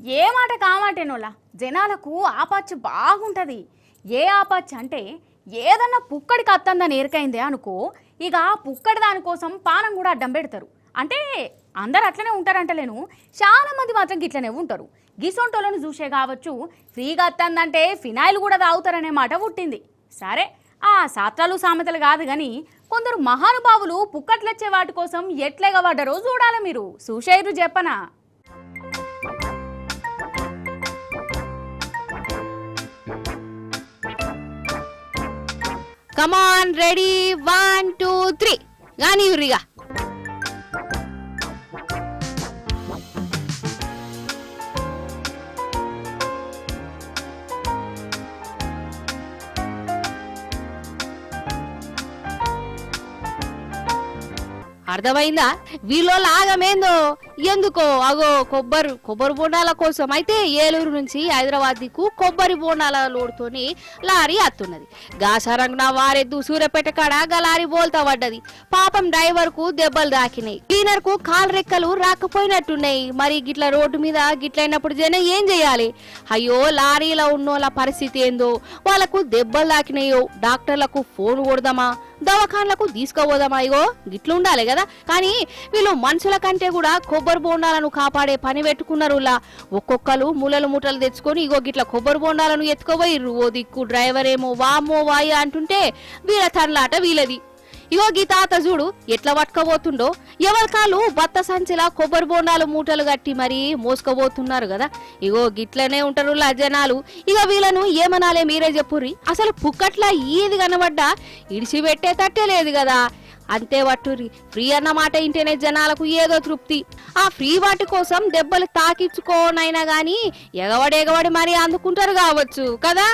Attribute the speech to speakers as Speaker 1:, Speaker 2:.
Speaker 1: ఏ మాట కామాటేనోలా జనాలకు ఆపచ్చు బాగుంటది. ఏ ఆపచ్చు అంటే ఏదన్నా పుక్కడికి అత్తందని ఎరికైందే అనుకో, ఇక ఆ పుక్కడి దానికోసం పానం కూడా అడ్డం పెడతారు. అంటే అందరు అట్లనే ఉంటారంటలేను, చాలా మంది మాత్రం గిట్లనే ఉంటారు. గిసొంటోళ్ళను చూసే కావచ్చు ఫ్రీగా అత్తందంటే ఫినాయిల్ కూడా తాగుతారనే మాట పుట్టింది. సరే, ఆ సాత్రాలు సామెతలు కాదు కానీ కొందరు మహానుభావులు పుక్కట్లొచ్చే వాటి కోసం ఎట్లెగబడ్డారో చూడాలి. మీరు చూసేరు చెప్పనా?
Speaker 2: కమాన్ రెడీ 1 2 3 గాని ఊరిగా అర్థమైందా? వీళ్ళు ఆగమేందో ఎందుకో అగో కొబ్బరి బోండాల కోసం అయితే ఏలూరు నుంచి హైదరాబాద్ దిక్కు కొబ్బరి బోండాల లోడుతోని లారీ అత్తున్నది. గాసారంగన వారెద్దు సూర్యపేట కాడ గా లారీ బోల్తా పడ్డది. పాపం డ్రైవర్ కు దెబ్బలు దాకినాయి, క్లీనర్ కు కాలు రెక్కలు రాకపోయినట్టున్నాయి. మరి గిట్ల రోడ్డు మీద గిట్లైనప్పుడు జనం ఏం చేయాలి? అయ్యో, లారీలో ఉన్నోళ్ళ పరిస్థితి ఏందో, వాళ్ళకు దెబ్బలు దాకినాయో డాక్టర్లకు ఫోన్ కొడదామా, దవాఖాన్లకు తీసుకుపోదామా? ఇగో గిట్లుండాలి కదా. కానీ వీళ్ళు మనుషుల కంటే కూడా కొబ్బరి బోండాలను కాపాడే పని పెట్టుకున్నారు. ఒక్కొక్కరు మూలలు మూటలు తెచ్చుకొని ఇగో గిట్ల కొబ్బరి బోండాలను ఎత్తుకోబోయిర్రు. ఓ దిక్కు డ్రైవర్ ఏమో వామో వాయ అంటుంటే వీళ్ళ తనలాట వీళ్ళది. ఇగో గీ తాత చూడు ఎట్లా పట్టుకోబోతుండో. ఎవరి కాళ్ళు బత్త సంచిలా కొబ్బరి బోండాలు మూటలు కట్టి మరి మోసుకోబోతున్నారు కదా. ఇగో గిట్లనే ఉంటారు జనాలు. ఇక వీళ్ళను ఏమనాలే మీరే చెప్పుర్రి. అసలు పుక్కట్లా ఈది కనబడ్డా ఇడిచిపెట్టే తట్టే లేదు కదా. అంతే వట్టుర్రి. ఫ్రీ అన్న మాట ఇంటేనే జనాలకు ఏదో తృప్తి. ఆ ఫ్రీ వాటి కోసం దెబ్బలు తాకించుకోనైనా గాని ఎగవడి మరి అందుకుంటారు కావచ్చు కదా.